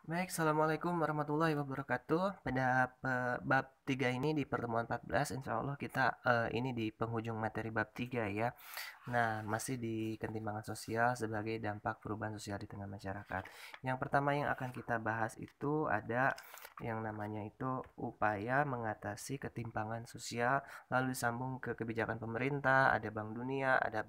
Baik, Assalamualaikum warahmatullahi wabarakatuh. Pada bab 3 ini di pertemuan 14, insya Allah kita ini di penghujung materi bab 3 ya. Nah, masih di ketimpangan sosial sebagai dampak perubahan sosial di tengah masyarakat. Yang pertama yang akan kita bahas itu ada yang namanya itu upaya mengatasi ketimpangan sosial, lalu disambung ke kebijakan pemerintah, ada Bank Dunia, ada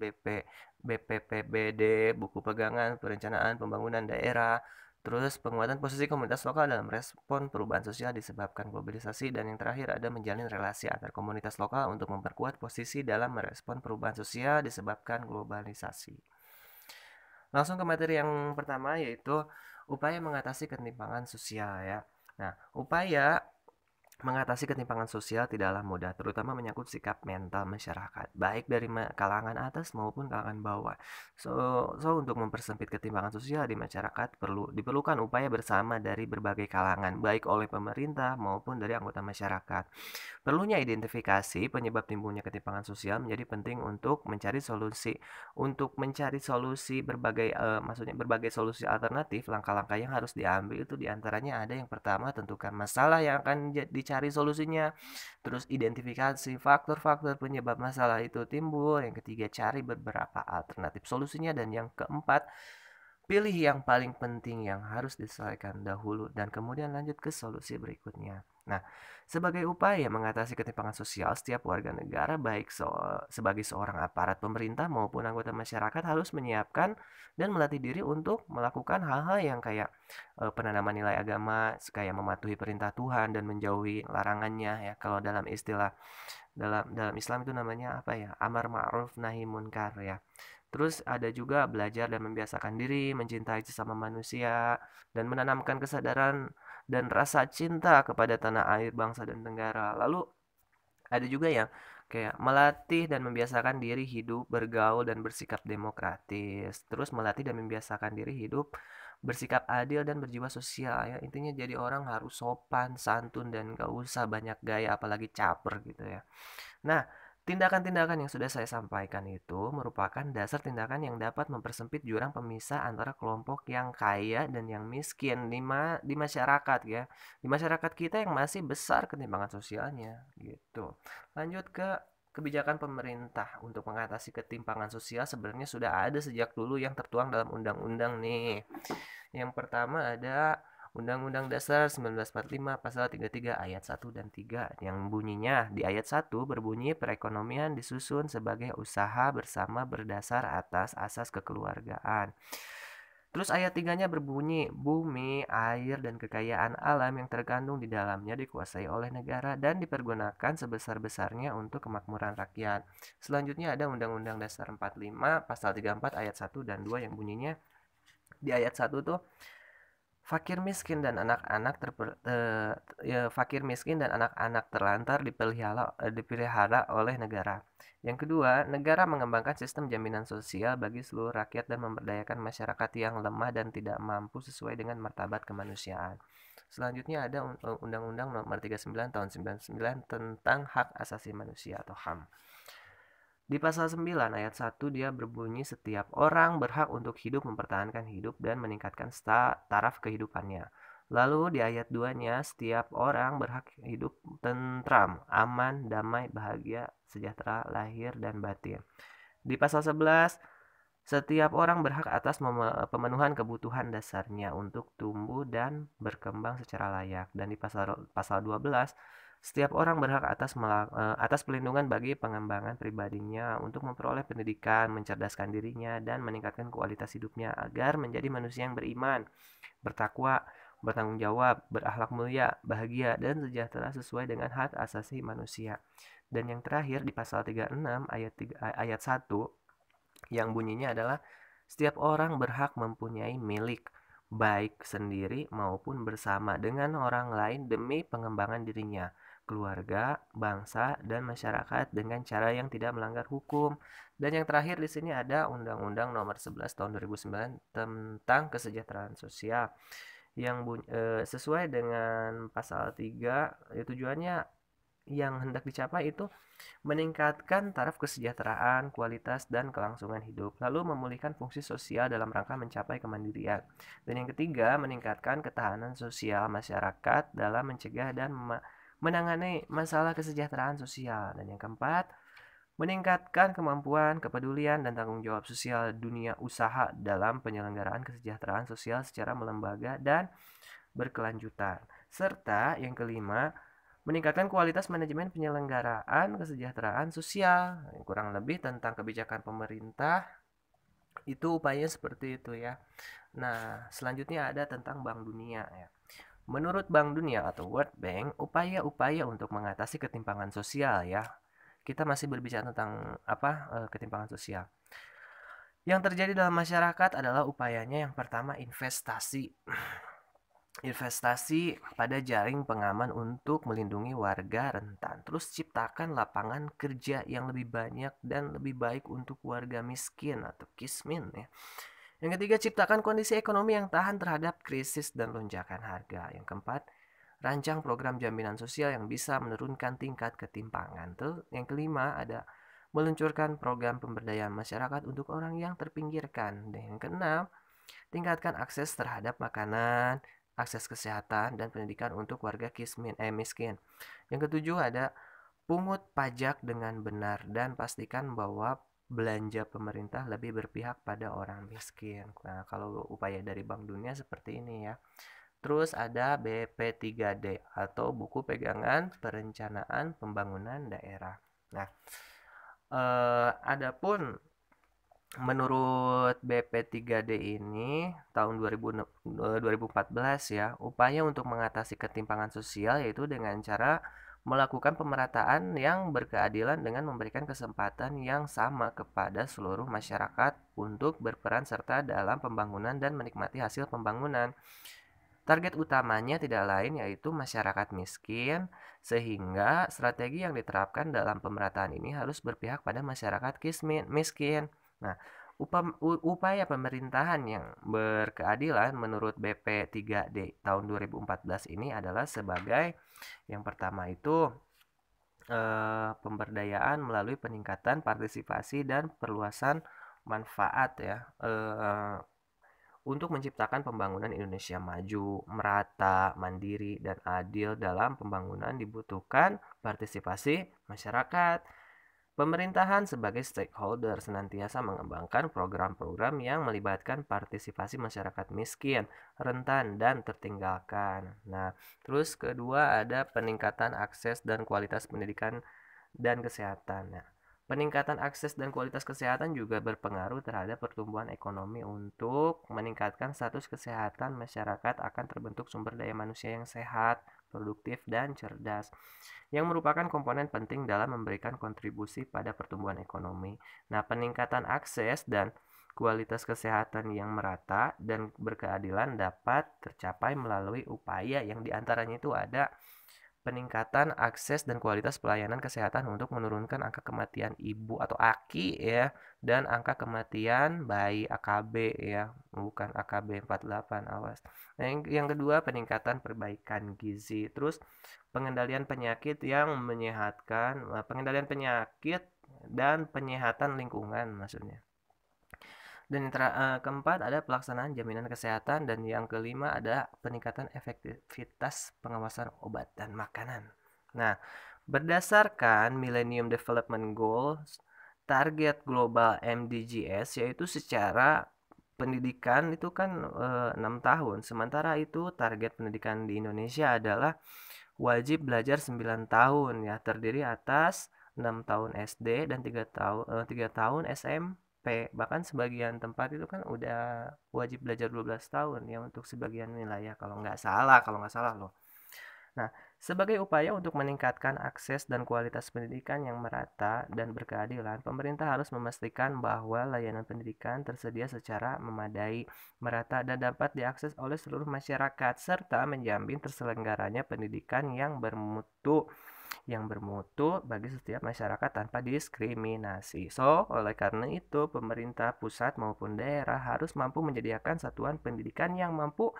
BPPBD, buku pegangan, perencanaan pembangunan daerah. Terus penguatan posisi komunitas lokal dalam respon perubahan sosial disebabkan globalisasi, dan yang terakhir ada menjalin relasi antar komunitas lokal untuk memperkuat posisi dalam merespon perubahan sosial disebabkan globalisasi. Langsung ke materi yang pertama, yaitu upaya mengatasi ketimpangan sosial ya. Nah, upaya mengatasi ketimpangan sosial tidaklah mudah, terutama menyangkut sikap mental masyarakat, baik dari kalangan atas maupun kalangan bawah. So, untuk mempersempit ketimpangan sosial di masyarakat diperlukan upaya bersama dari berbagai kalangan, baik oleh pemerintah maupun dari anggota masyarakat. Perlunya identifikasi penyebab timbulnya ketimpangan sosial menjadi penting untuk mencari solusi. Untuk mencari solusi maksudnya berbagai solusi alternatif, langkah-langkah yang harus diambil itu diantaranya ada yang pertama, tentukan masalah yang akan dicari solusinya. Terus identifikasi faktor-faktor penyebab masalah itu timbul. Yang ketiga, cari beberapa alternatif solusinya. Dan yang keempat, pilih yang paling penting yang harus diselesaikan dahulu dan kemudian lanjut ke solusi berikutnya. Nah, sebagai upaya mengatasi ketimpangan sosial, setiap warga negara baik sebagai seorang aparat pemerintah maupun anggota masyarakat harus menyiapkan dan melatih diri untuk melakukan hal-hal yang kayak penanaman nilai agama, kayak mematuhi perintah Tuhan dan menjauhi larangannya ya. Kalau dalam istilah dalam Islam itu namanya apa ya? Amar ma'ruf nahi munkar ya. Terus ada juga belajar dan membiasakan diri mencintai sesama manusia dan menanamkan kesadaran dan rasa cinta kepada tanah air, bangsa dan negara. Lalu ada juga yang kayak melatih dan membiasakan diri hidup, bergaul dan bersikap demokratis. Terus melatih dan membiasakan diri hidup bersikap adil dan berjiwa sosial ya. Intinya jadi orang harus sopan, santun dan gak usah banyak gaya apalagi caper gitu ya. Nah, tindakan-tindakan yang sudah saya sampaikan itu merupakan dasar tindakan yang dapat mempersempit jurang pemisah antara kelompok yang kaya dan yang miskin di masyarakat ya. Di masyarakat kita yang masih besar ketimpangan sosialnya gitu. Lanjut ke kebijakan pemerintah untuk mengatasi ketimpangan sosial, sebenarnya sudah ada sejak dulu yang tertuang dalam undang-undang nih. Yang pertama ada Undang-Undang Dasar 1945 Pasal 33 Ayat 1 dan 3 yang bunyinya di ayat 1 berbunyi perekonomian disusun sebagai usaha bersama berdasar atas asas kekeluargaan. Terus ayat 3-nya berbunyi bumi, air, dan kekayaan alam yang terkandung di dalamnya dikuasai oleh negara dan dipergunakan sebesar-besarnya untuk kemakmuran rakyat. Selanjutnya ada Undang-Undang Dasar 45 Pasal 34 Ayat 1 dan 2 yang bunyinya di ayat 1 tuh fakir miskin dan anak-anak fakir miskin dan anak-anak terlantar dipelihara oleh negara. Yang kedua, negara mengembangkan sistem jaminan sosial bagi seluruh rakyat dan memberdayakan masyarakat yang lemah dan tidak mampu sesuai dengan martabat kemanusiaan. Selanjutnya ada Undang-Undang Nomor 39 Tahun 99 tentang Hak Asasi Manusia atau HAM. Di pasal 9 ayat 1 dia berbunyi setiap orang berhak untuk hidup, mempertahankan hidup dan meningkatkan taraf kehidupannya. Lalu di ayat 2-nya setiap orang berhak hidup tentram, aman, damai, bahagia, sejahtera lahir dan batin. Di pasal 11 setiap orang berhak atas pemenuhan kebutuhan dasarnya untuk tumbuh dan berkembang secara layak. Dan di pasal pasal 12 setiap orang berhak atas pelindungan bagi pengembangan pribadinya untuk memperoleh pendidikan, mencerdaskan dirinya, dan meningkatkan kualitas hidupnya agar menjadi manusia yang beriman, bertakwa, bertanggung jawab, berakhlak mulia, bahagia, dan sejahtera sesuai dengan hak asasi manusia. Dan yang terakhir di pasal 36 ayat 1 yang bunyinya adalah setiap orang berhak mempunyai milik baik sendiri maupun bersama dengan orang lain demi pengembangan dirinya, keluarga, bangsa, dan masyarakat dengan cara yang tidak melanggar hukum. Dan yang terakhir di sini ada Undang-Undang Nomor 11 Tahun 2009 tentang Kesejahteraan Sosial yang sesuai dengan pasal 3 tujuannya yang hendak dicapai itu meningkatkan taraf kesejahteraan, kualitas, dan kelangsungan hidup, lalu memulihkan fungsi sosial dalam rangka mencapai kemandirian. Dan yang ketiga, meningkatkan ketahanan sosial masyarakat dalam mencegah dan menangani masalah kesejahteraan sosial. Dan yang keempat, meningkatkan kemampuan, kepedulian, dan tanggung jawab sosial dunia usaha dalam penyelenggaraan kesejahteraan sosial secara melembaga dan berkelanjutan. Serta yang kelima, meningkatkan kualitas manajemen penyelenggaraan kesejahteraan sosial. Kurang lebih tentang kebijakan pemerintah itu upayanya seperti itu ya. Nah, selanjutnya ada tentang Bank Dunia ya. Menurut Bank Dunia atau World Bank, upaya-upaya untuk mengatasi ketimpangan sosial ya. Kita masih berbicara tentang ketimpangan sosial. Yang terjadi dalam masyarakat adalah upayanya yang pertama investasi. Investasi pada jaring pengaman untuk melindungi warga rentan. Terus ciptakan lapangan kerja yang lebih banyak dan lebih baik untuk warga miskin atau kismin ya. Yang ketiga, ciptakan kondisi ekonomi yang tahan terhadap krisis dan lonjakan harga. Yang keempat, rancang program jaminan sosial yang bisa menurunkan tingkat ketimpangan. Tuh, yang kelima ada meluncurkan program pemberdayaan masyarakat untuk orang yang terpinggirkan. Dan yang keenam, tingkatkan akses terhadap makanan, akses kesehatan, dan pendidikan untuk warga miskin. Yang ketujuh ada pungut pajak dengan benar dan pastikan bahwa belanja pemerintah lebih berpihak pada orang miskin. Nah, kalau upaya dari Bank Dunia seperti ini ya. Terus ada BP3D atau Buku Pegangan Perencanaan Pembangunan Daerah. Nah, adapun menurut BP3D ini tahun 2014 ya, upaya untuk mengatasi ketimpangan sosial yaitu dengan cara melakukan pemerataan yang berkeadilan dengan memberikan kesempatan yang sama kepada seluruh masyarakat untuk berperan serta dalam pembangunan dan menikmati hasil pembangunan. Target utamanya tidak lain yaitu masyarakat miskin, sehingga strategi yang diterapkan dalam pemerataan ini harus berpihak pada masyarakat miskin. Nah, upaya pemerintahan yang berkeadilan menurut BP3D tahun 2014 ini adalah sebagai yang pertama itu pemberdayaan melalui peningkatan partisipasi dan perluasan manfaat ya. Untuk menciptakan pembangunan Indonesia maju, merata, mandiri, dan adil dalam pembangunan dibutuhkan partisipasi masyarakat. Pemerintahan sebagai stakeholder senantiasa mengembangkan program-program yang melibatkan partisipasi masyarakat miskin, rentan, dan tertinggalkan. Nah, terus kedua ada peningkatan akses dan kualitas pendidikan dan kesehatan. Nah, peningkatan akses dan kualitas kesehatan juga berpengaruh terhadap pertumbuhan ekonomi. Untuk meningkatkan status kesehatan masyarakat akan terbentuk sumber daya manusia yang sehat, produktif, dan cerdas, yang merupakan komponen penting dalam memberikan kontribusi pada pertumbuhan ekonomi. Nah, peningkatan akses dan kualitas kesehatan yang merata dan berkeadilan dapat tercapai melalui upaya yang diantaranya itu ada peningkatan akses dan kualitas pelayanan kesehatan untuk menurunkan angka kematian ibu atau AKI ya, dan angka kematian bayi AKB ya, bukan AKB 48, awas. Nah, yang kedua peningkatan perbaikan gizi, terus pengendalian penyakit pengendalian penyakit dan penyehatan lingkungan maksudnya. Dan yang keempat ada pelaksanaan jaminan kesehatan, dan yang kelima ada peningkatan efektivitas pengawasan obat dan makanan. Nah, berdasarkan Millennium Development Goals, target global MDGs yaitu secara pendidikan itu kan 6 tahun. Sementara itu target pendidikan di Indonesia adalah wajib belajar 9 tahun ya, terdiri atas 6 tahun SD dan 3 tahun SMP. Bahkan sebagian tempat itu kan udah wajib belajar 12 tahun ya untuk sebagian wilayah kalau nggak salah loh. Nah, sebagai upaya untuk meningkatkan akses dan kualitas pendidikan yang merata dan berkeadilan, pemerintah harus memastikan bahwa layanan pendidikan tersedia secara memadai, merata, dan dapat diakses oleh seluruh masyarakat, serta menjamin terselenggaranya pendidikan yang bermutu yang bermutu bagi setiap masyarakat tanpa diskriminasi. So, oleh karena itu, pemerintah pusat maupun daerah harus mampu menyediakan satuan pendidikan yang mampu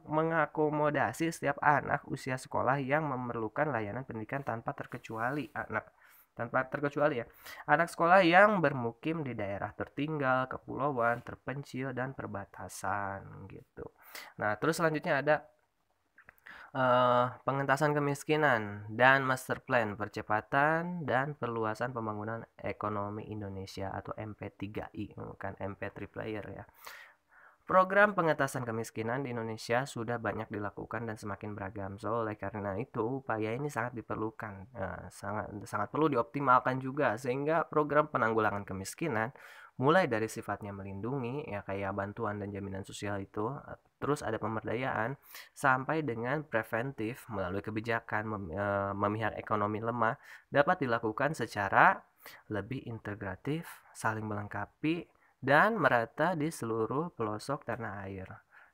mengakomodasi setiap anak usia sekolah yang memerlukan layanan pendidikan tanpa terkecuali ya. Anak sekolah yang bermukim di daerah tertinggal, kepulauan, terpencil, dan perbatasan gitu. Nah, terus selanjutnya ada pengentasan kemiskinan dan master plan percepatan dan perluasan pembangunan ekonomi Indonesia atau MP3I, bukan MP3 player ya. Program pengentasan kemiskinan di Indonesia sudah banyak dilakukan dan semakin beragam. So, oleh karena itu, upaya ini sangat diperlukan, sangat perlu dioptimalkan juga sehingga program penanggulangan kemiskinan mulai dari sifatnya melindungi ya kayak bantuan dan jaminan sosial itu, terus ada pemberdayaan sampai dengan preventif melalui kebijakan memihak ekonomi lemah dapat dilakukan secara lebih integratif, saling melengkapi dan merata di seluruh pelosok tanah air.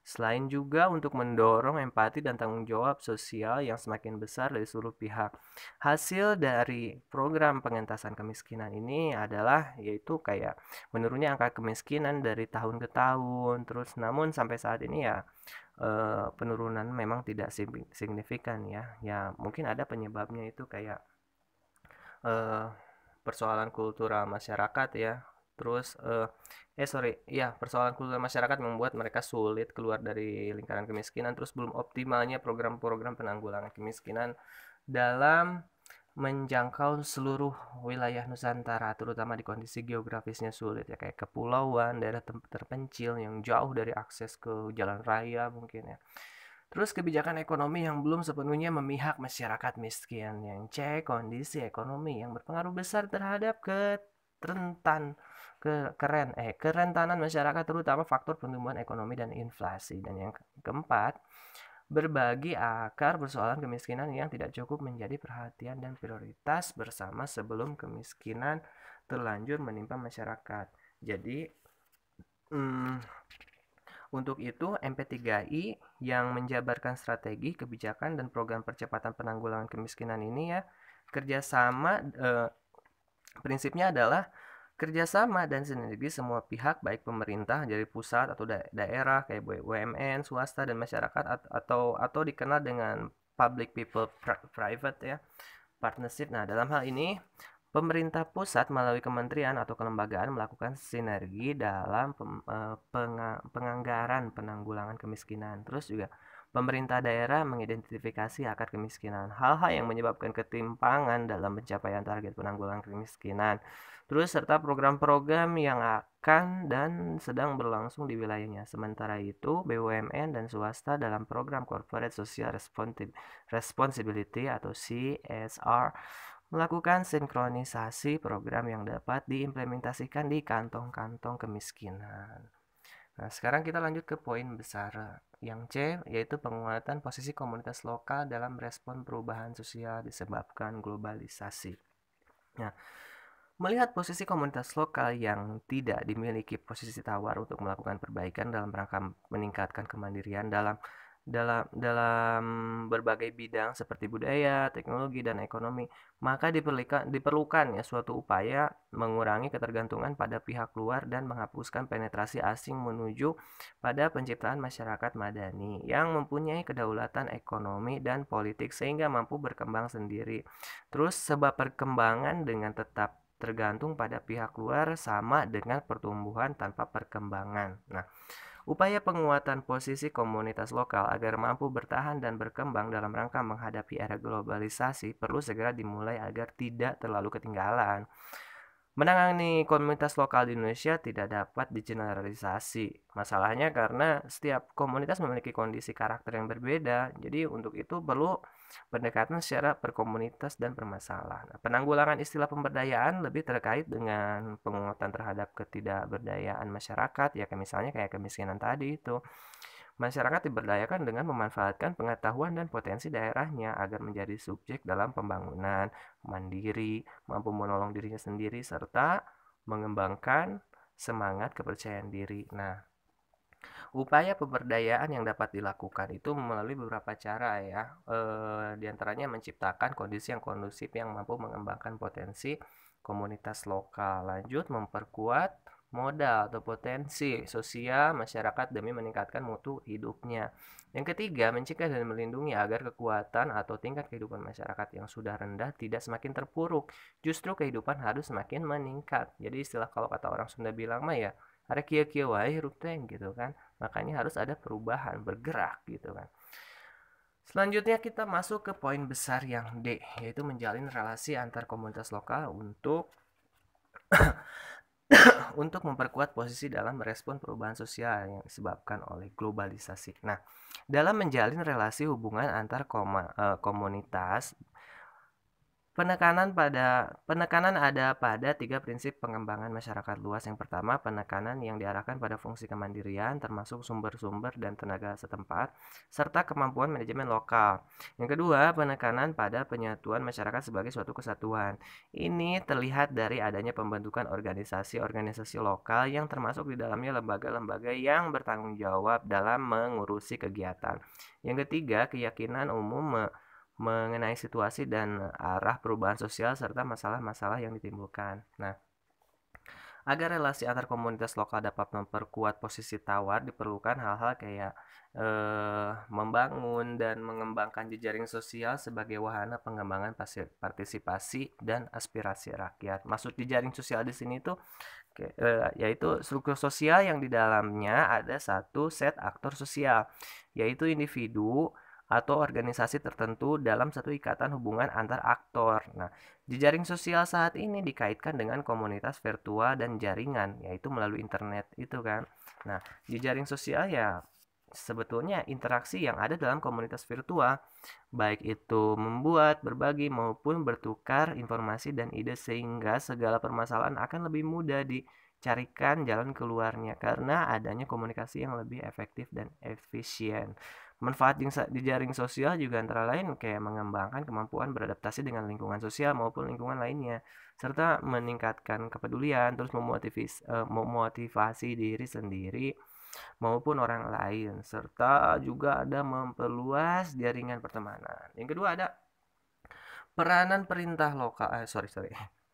Selain juga untuk mendorong empati dan tanggung jawab sosial yang semakin besar dari seluruh pihak. Hasil dari program pengentasan kemiskinan ini adalah yaitu kayak menurunnya angka kemiskinan dari tahun ke tahun. Terus namun sampai saat ini ya penurunan memang tidak signifikan ya. Ya mungkin ada penyebabnya itu kayak eh, persoalan kultural masyarakat ya. Terus persoalan kultural masyarakat membuat mereka sulit keluar dari lingkaran kemiskinan, terus belum optimalnya program-program penanggulangan kemiskinan dalam menjangkau seluruh wilayah Nusantara, terutama di kondisi geografisnya sulit ya kayak kepulauan, daerah terpencil yang jauh dari akses ke jalan raya mungkin ya. Terus kebijakan ekonomi yang belum sepenuhnya memihak masyarakat miskin yang kondisi ekonomi yang berpengaruh besar terhadap kerentan kerentanan masyarakat terutama faktor pertumbuhan ekonomi dan inflasi. Dan yang keempat, berbagi akar persoalan kemiskinan yang tidak cukup menjadi perhatian dan prioritas bersama sebelum kemiskinan terlanjur menimpa masyarakat. Jadi, untuk itu, MP3I yang menjabarkan strategi, kebijakan, dan program percepatan penanggulangan kemiskinan ini ya, prinsipnya adalah kerjasama dan sinergi semua pihak, baik pemerintah dari pusat atau daerah kayak BUMN, swasta, dan masyarakat atau dikenal dengan public people private ya, partnership. Nah, dalam hal ini pemerintah pusat melalui kementerian atau kelembagaan melakukan sinergi dalam penganggaran penanggulangan kemiskinan. Terus juga pemerintah daerah mengidentifikasi akar kemiskinan, hal-hal yang menyebabkan ketimpangan dalam pencapaian target penanggulangan kemiskinan. Terus serta program-program yang akan dan sedang berlangsung di wilayahnya. Sementara itu, BUMN dan swasta dalam program Corporate Social Responsibility atau CSR melakukan sinkronisasi program yang dapat diimplementasikan di kantong-kantong kemiskinan. Nah, sekarang kita lanjut ke poin besar yang C, yaitu penguatan posisi komunitas lokal dalam respon perubahan sosial disebabkan globalisasi. Nah, melihat posisi komunitas lokal yang tidak dimiliki posisi tawar untuk melakukan perbaikan dalam rangka meningkatkan kemandirian dalam dalam berbagai bidang seperti budaya, teknologi, dan ekonomi, maka diperlukan ya suatu upaya mengurangi ketergantungan pada pihak luar dan menghapuskan penetrasi asing menuju pada penciptaan masyarakat madani yang mempunyai kedaulatan ekonomi dan politik sehingga mampu berkembang sendiri. Terus sebab perkembangan dengan tetap tergantung pada pihak luar sama dengan pertumbuhan tanpa perkembangan. Nah, upaya penguatan posisi komunitas lokal agar mampu bertahan dan berkembang dalam rangka menghadapi era globalisasi perlu segera dimulai agar tidak terlalu ketinggalan. Menangani komunitas lokal di Indonesia tidak dapat digeneralisasi. Masalahnya karena setiap komunitas memiliki kondisi karakter yang berbeda. Jadi untuk itu perlu pendekatan secara perkomunitas dan bermasalah. Nah, penanggulangan istilah pemberdayaan lebih terkait dengan penguatan terhadap ketidakberdayaan masyarakat, ya misalnya kayak kemiskinan tadi itu. Masyarakat diberdayakan dengan memanfaatkan pengetahuan dan potensi daerahnya agar menjadi subjek dalam pembangunan, mandiri, mampu menolong dirinya sendiri, serta mengembangkan semangat kepercayaan diri. Nah, Upaya pemberdayaan yang dapat dilakukan itu melalui beberapa cara ya, di antaranya menciptakan kondisi yang kondusif yang mampu mengembangkan potensi komunitas lokal. Lanjut, memperkuat modal atau potensi sosial masyarakat demi meningkatkan mutu hidupnya. Yang ketiga, mencegah dan melindungi agar kekuatan atau tingkat kehidupan masyarakat yang sudah rendah tidak semakin terpuruk. Justru kehidupan harus semakin meningkat. Jadi istilah kalau kata orang Sunda bilang mah ya, "Arek kieu-kieu wae hirup teh," gitu kan. Makanya harus ada perubahan, bergerak gitu kan. Selanjutnya kita masuk ke poin besar yang D, yaitu menjalin relasi antar komunitas lokal untuk memperkuat posisi dalam merespon perubahan sosial yang disebabkan oleh globalisasi. Nah, dalam menjalin relasi hubungan antar komunitas, penekanan ada pada tiga prinsip pengembangan masyarakat luas. Yang pertama, penekanan yang diarahkan pada fungsi kemandirian, termasuk sumber-sumber dan tenaga setempat, serta kemampuan manajemen lokal. Yang kedua, penekanan pada penyatuan masyarakat sebagai suatu kesatuan. Ini terlihat dari adanya pembentukan organisasi-organisasi lokal yang termasuk di dalamnya lembaga-lembaga yang bertanggung jawab dalam mengurusi kegiatan. Yang ketiga, keyakinan umum mengenai situasi dan arah perubahan sosial serta masalah-masalah yang ditimbulkan. Nah, agar relasi antar komunitas lokal dapat memperkuat posisi tawar, diperlukan hal-hal kayak membangun dan mengembangkan jejaring sosial sebagai wahana pengembangan partisipasi dan aspirasi rakyat. Maksud jejaring sosial di sini tuh yaitu struktur sosial yang di dalamnya ada satu set aktor sosial, yaitu individu atau organisasi tertentu dalam satu ikatan hubungan antar aktor. Nah, jejaring sosial saat ini dikaitkan dengan komunitas virtual dan jaringan, yaitu melalui internet itu kan. Nah, jejaring sosial ya sebetulnya interaksi yang ada dalam komunitas virtual, baik itu membuat, berbagi, maupun bertukar informasi dan ide sehingga segala permasalahan akan lebih mudah dicarikan jalan keluarnya karena adanya komunikasi yang lebih efektif dan efisien. Manfaat di jaring sosial juga antara lain kayak mengembangkan kemampuan beradaptasi dengan lingkungan sosial maupun lingkungan lainnya, serta meningkatkan kepedulian, terus memotivasi diri sendiri maupun orang lain, serta juga ada memperluas jaringan pertemanan. Yang kedua ada peranan perintah lokal,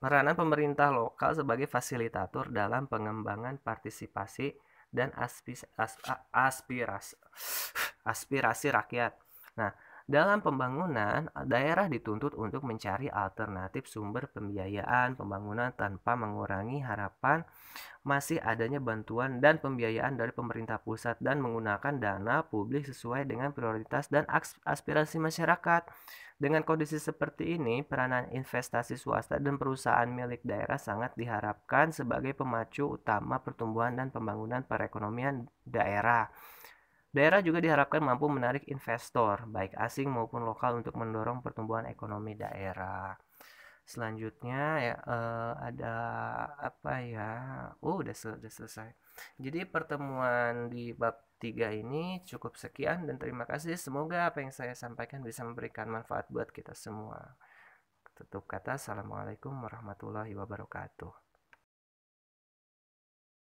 peranan pemerintah lokal sebagai fasilitator dalam pengembangan partisipasi dan aspirasi rakyat. Nah, dalam pembangunan, daerah dituntut untuk mencari alternatif sumber pembiayaan pembangunan tanpa mengurangi harapan masih adanya bantuan dan pembiayaan dari pemerintah pusat dan menggunakan dana publik sesuai dengan prioritas dan aspirasi masyarakat. Dengan kondisi seperti ini, peranan investasi swasta dan perusahaan milik daerah sangat diharapkan sebagai pemacu utama pertumbuhan dan pembangunan perekonomian daerah. Daerah juga diharapkan mampu menarik investor, baik asing maupun lokal untuk mendorong pertumbuhan ekonomi daerah. Selanjutnya ya, ada apa ya, udah selesai. Jadi pertemuan di bab 3 ini cukup sekian dan terima kasih. Semoga apa yang saya sampaikan bisa memberikan manfaat buat kita semua. Tutup kata, assalamualaikum warahmatullahi wabarakatuh.